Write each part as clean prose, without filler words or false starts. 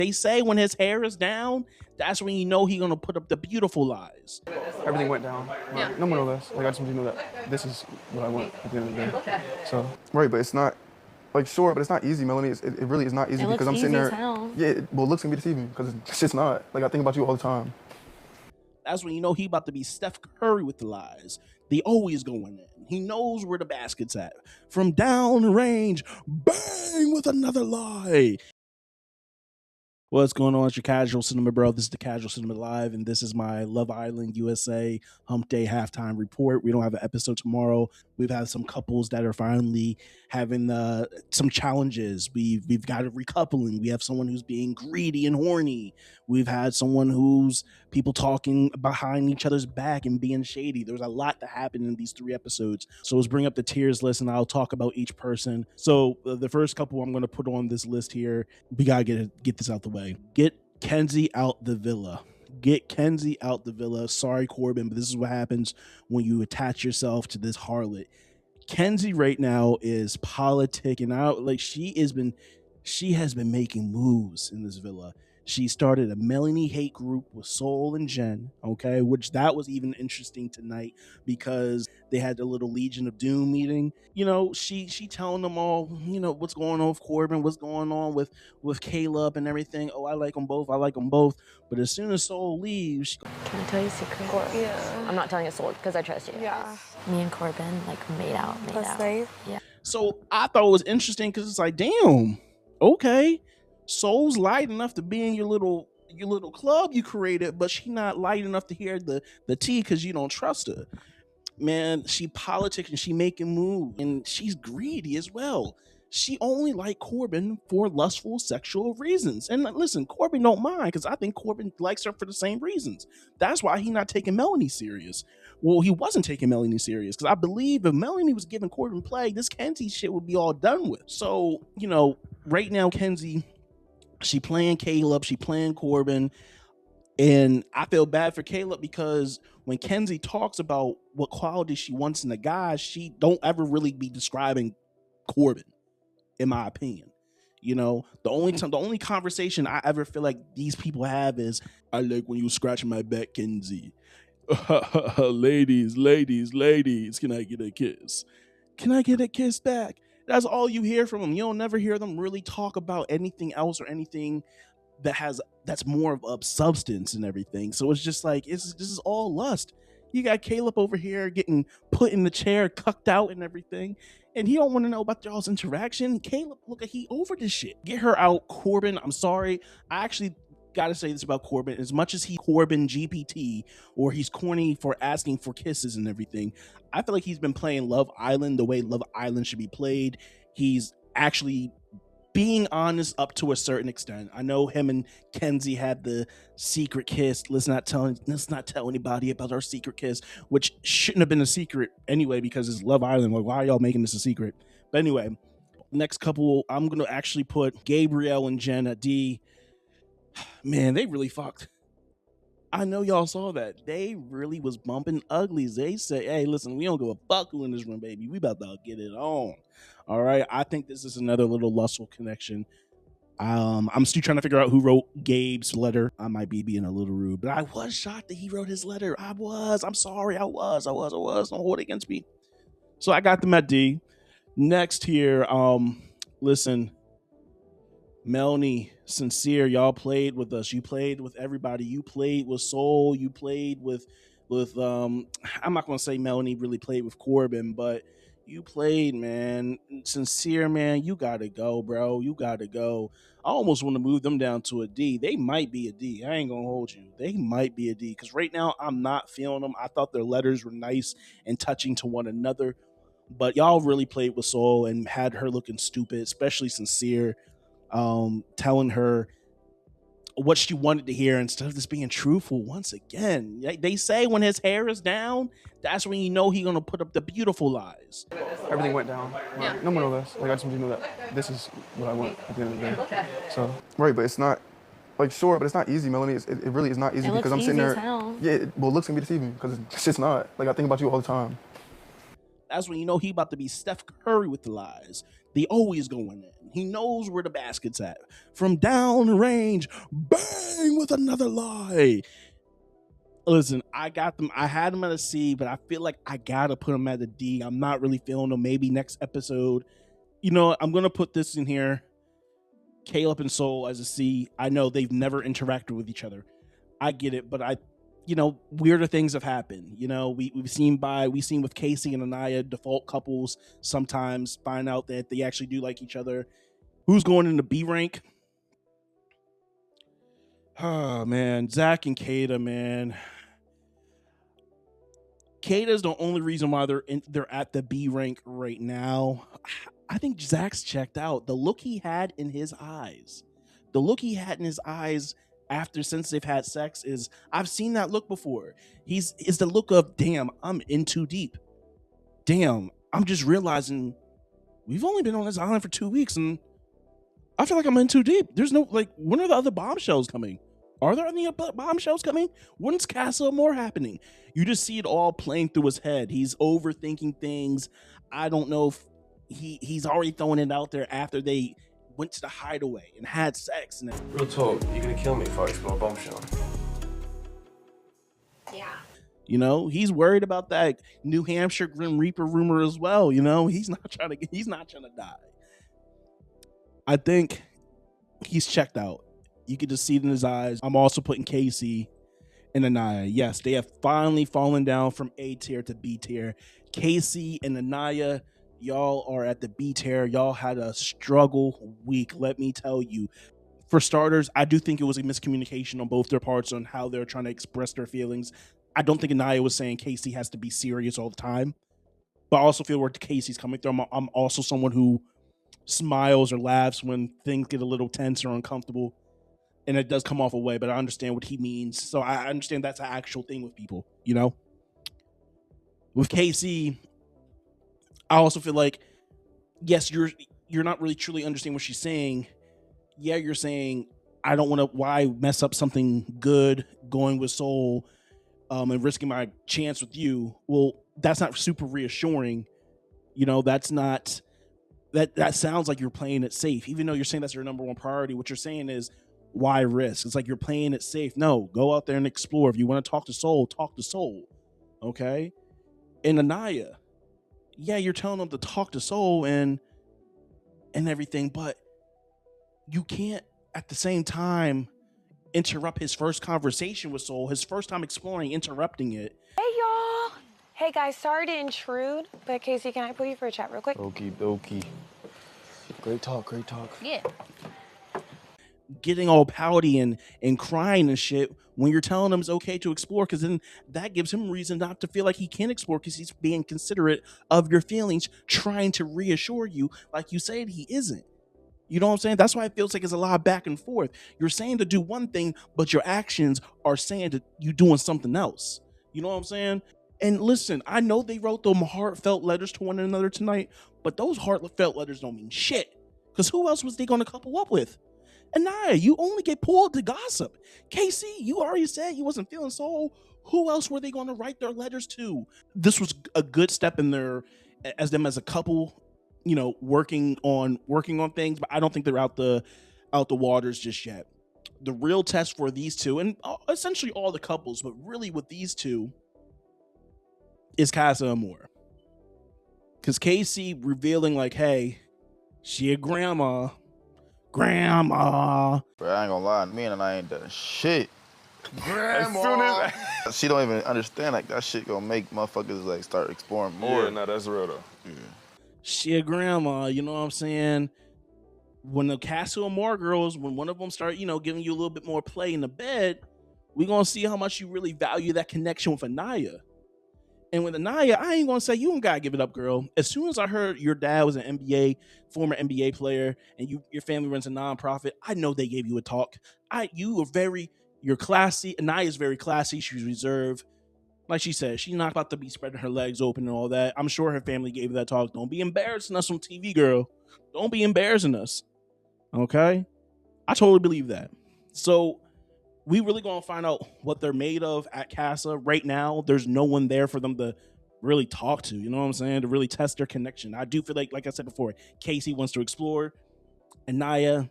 They say when his hair is down, that's when you know he's gonna put up the beautiful lies. Everything went down. Right? No more, no less. Like I just want you to know that this is what I want at the end of the day. Okay. So right, but it's not like sure, but it's not easy, Melanie. It really is not easy because I'm sitting there. Yeah, well, it looks gonna be deceiving because it's just not. Like I think about you all the time. That's when you know he about to be Steph Curry with the lies. They always going in. He knows where the basket's at. From down range, bang with another lie. What's going on? It's your Casual Cinema Bro. This is the Casual Cinema Live, and this is my Love Island USA Hump Day halftime report. We don't have an episode tomorrow. We've had some couples that are finally having some challenges. We've got a recoupling. We have someone who's being greedy and horny. We've had someone who's people talking behind each other's back and being shady. There's a lot that happened in these 3 episodes. So let's bring up the tiers list, and I'll talk about each person. So the first couple I'm going to put on this list here, we got to get this out the way. Get Kenzie out the villa. Get Kenzie out the villa. Sorry, Corbin, but this is what happens when you attach yourself to this harlot. Kenzie right now is politicking out. Like she has been making moves in this villa. She started a Melanie hate group with Soul and Jen, okay, which that was even interesting tonight because they had the little Legion of Doom meeting. You know, she telling them all, you know, what's going on with Corbin, what's going on with Caleb and everything. Oh, I like them both. But as soon as Soul leaves, can I tell you a secret? Yeah. I'm not telling you Soul because I trust you. Yeah. Me and Corbin made out. Nice. Yeah. So I thought it was interesting because it's like, damn, okay. Soul's light enough to be in your little club you created, but she not light enough to hear the tea because you don't trust her. Man, she politics and she making moves, and she's greedy as well. She only liked Corbin for lustful sexual reasons. And listen, Corbin don't mind because I think Corbin likes her for the same reasons. That's why he not taking Melanie serious. Well, he wasn't taking Melanie serious because I believe if Melanie was giving Corbin play, this Kenzie shit would be all done with. So, you know, right now, Kenzie, she playing Caleb, she playing Corbin, and I feel bad for Caleb because when Kenzie talks about what quality she wants in a guy, she don't ever really be describing Corbin, in my opinion. You know, the only conversation I ever feel like these people have is, I like when you scratch my back, Kenzie. ladies, can I get a kiss? Can I get a kiss back? That's all you hear from them. You'll never hear them really talk about anything else or anything that's more of substance and everything. So it's just like this is all lust. You got Caleb over here getting put in the chair, cucked out and everything, and he don't want to know about y'all's interaction. Caleb, look, he over this shit. Get her out, Corbin. I'm sorry. I actually gotta say this about Corbin. As much as he Corbin GPT or he's corny for asking for kisses and everything, I feel like he's been playing Love Island the way Love Island should be played. He's actually being honest up to a certain extent. I know him and Kenzie had the secret kiss. Let's not tell anybody about our secret kiss, which shouldn't have been a secret anyway because it's Love Island. Like, why are y'all making this a secret? But anyway, next couple, I'm gonna actually put Gabriel and Jen at D. Man, they really fucked. I know y'all saw that. They really was bumping uglies. They say, hey, listen, we don't give a fuck who in this room, baby. We about to get it on. All right. I think this is another little lustful connection. I'm still trying to figure out who wrote Gabe's letter. I might be being a little rude, but I was shocked that he wrote his letter. I'm sorry. I was. Don't hold it against me. So I got them at D. Next here, listen, Melanie, Sincere, y'all played with us. You played with everybody. You played with Soul. You played with I'm not gonna say Melanie really played with Corbin, but you played, man. Sincere, man, you gotta go, bro. You gotta go. I almost want to move them down to a D. They might be a D. I ain't gonna hold you. They might be a D because right now I'm not feeling them. I thought their letters were nice and touching to one another, but y'all really played with Soul and had her looking stupid, especially Sincere. Telling her what she wanted to hear instead of just being truthful once again. They say when his hair is down, that's when you know he's gonna put up the beautiful lies. Everything went down. Right? No more, no less. Like I just want you to know that this is what I want at the end of the day. Okay. So right, but it's not like sure, but it's not easy, Melanie. It really is not easy because I'm sitting there. Yeah, well, it looks gonna be deceiving because it's just not. Like I think about you all the time. That's when you know he about to be Steph Curry with the lies. They always going in. He knows where the basket's at. From down range, bang with another lie. Listen, I got them. I had them at a C, but I feel like I gotta put them at a D. I'm not really feeling them. Maybe next episode. You know, I'm gonna put this in here. Caleb and Soul as a C. I know they've never interacted with each other. I get it, but weirder things have happened. You know, we've seen with Casey and Aniyah, default couples sometimes find out that they actually do like each other. Who's going into B rank? Oh man, Zach and Kayda, man. Kayda's the only reason why they're at the B rank right now. I think Zach's checked out. The look he had in his eyes, since they've had sex is, I've seen that look before. It's the look of, damn, I'm in too deep. Damn, I'm just realizing we've only been on this island for 2 weeks and I feel like I'm in too deep. There's no, when are the other bombshells coming? Are there any bombshells coming? When's Casa Amor happening? You just see it all playing through his head. He's overthinking things. I don't know if he's already throwing it out there after they went to the hideaway and had sex. And real talk, you're gonna kill me if I explore bombshell. Yeah. You know, he's worried about that New Hampshire Grim Reaper rumor as well. You know, he's not trying to die. I think he's checked out. You could just see it in his eyes. I'm also putting Casey and Aniyah. Yes, they have finally fallen down from A tier to B tier. Casey and Aniyah, y'all are at the B tier. Y'all had a struggle week, let me tell you. For starters, I do think it was a miscommunication on both their parts on how they're trying to express their feelings. I don't think Aniyah was saying Casey has to be serious all the time. But I also feel where Casey's coming through. I'm also someone who smiles or laughs when things get a little tense or uncomfortable. And it does come off away, but I understand what he means. So I understand that's an actual thing with people, you know? With Casey, I also feel like, yes, you're not really truly understanding what she's saying. Yeah, you're saying, I don't want to, why mess up something good going with Soul and risking my chance with you? Well, that's not super reassuring. You know, that's not, that sounds like you're playing it safe. Even though you're saying that's your number one priority, what you're saying is, why risk? It's like you're playing it safe. No, go out there and explore. If you want to talk to Soul, talk to Soul. Okay? And Aniyah, yeah, you're telling them to talk to Soul and everything, but you can't at the same time interrupt his first conversation with Soul, his first time exploring, interrupting it. Hey, y'all. Hey, guys, sorry to intrude, but Casey, can I put you for a chat real quick? Okie dokie. Great talk. Yeah. Getting all pouty and crying and shit when you're telling him it's okay to explore, because then that gives him reason not to feel like he can explore because he's being considerate of your feelings, trying to reassure you like you said he isn't. You know what I'm saying? That's why it feels like it's a lot of back and forth. You're saying to do one thing, but your actions are saying that you doing something else. You know what I'm saying? And listen, I know they wrote them heartfelt letters to one another tonight, but those heartfelt letters don't mean shit. Because who else was they going to couple up with? Aniyah, you only get pulled to gossip. Casey, you already said you wasn't feeling Soul. Who else were they going to write their letters to? This was a good step in their, as a couple, you know, working on things, but I don't think they're out the waters just yet. The real test for these two, and essentially all the couples, but really with these two, is Casa Amor. Because Casey revealing like, hey, she a grandma. Bro, I ain't gonna lie, me and I ain't done shit. Grandma. She don't even understand, like, that shit gonna make motherfuckers, like, start exploring more. Yeah, no, that's real, though. Yeah. She a grandma, you know what I'm saying? When the Casa Amor girls, when one of them start, you know, giving you a little bit more play in the bed, we gonna see how much you really value that connection with Aniyah. And with Aniyah, I ain't gonna say you don't gotta give it up, girl. As soon as I heard your dad was an former NBA player, and your family runs a nonprofit, I know they gave you a talk. You're classy. Aniyah's very classy. She's reserved. Like she said, she's not about to be spreading her legs open and all that. I'm sure her family gave her that talk. Don't be embarrassing us on TV, girl. Don't be embarrassing us. Okay? I totally believe that. So we really gonna find out what they're made of at Casa. Right now, there's no one there for them to really talk to, you know what I'm saying? To really test their connection. I do feel like I said before, Casey wants to explore. Aniyah,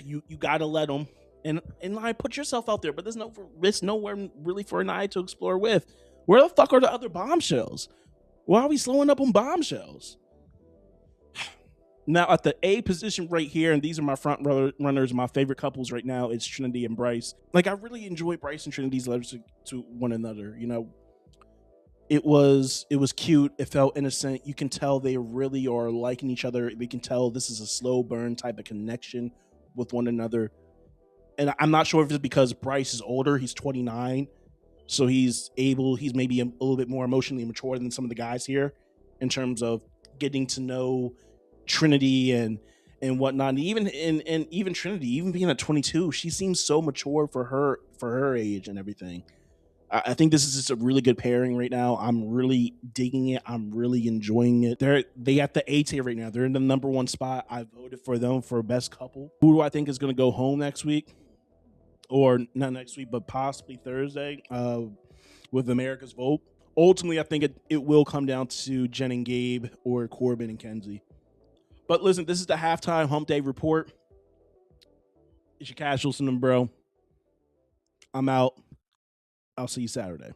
you gotta let them. And I put yourself out there, but there's no risk nowhere really for Aniyah to explore with. Where the fuck are the other bombshells? Why are we slowing up on bombshells? Now at the A position right here, and these are my front runners, my favorite couples right now, it's Trinity and Bryce. Like, I really enjoy Bryce and Trinity's letters to one another. You know, it was cute. It felt innocent. You can tell they really are liking each other. We can tell this is a slow burn type of connection with one another. And I'm not sure if it's because Bryce is older. He's 29. So he's maybe a little bit more emotionally mature than some of the guys here in terms of getting to know Trinity and whatnot. And even Trinity, even being at 22, she seems so mature for her age and everything. I think this is just a really good pairing right now. I'm really digging it. I'm really enjoying it. They at the A tier right now. They're in the number 1 spot. I voted for them for best couple. Who do I think is going to go home next week? Or not next week, but possibly Thursday with America's vote. Ultimately, I think it will come down to Jen and Gabe or Corbin and Kenzie. But listen, this is the halftime hump day report. It's your casual listening, bro. I'm out. I'll see you Saturday.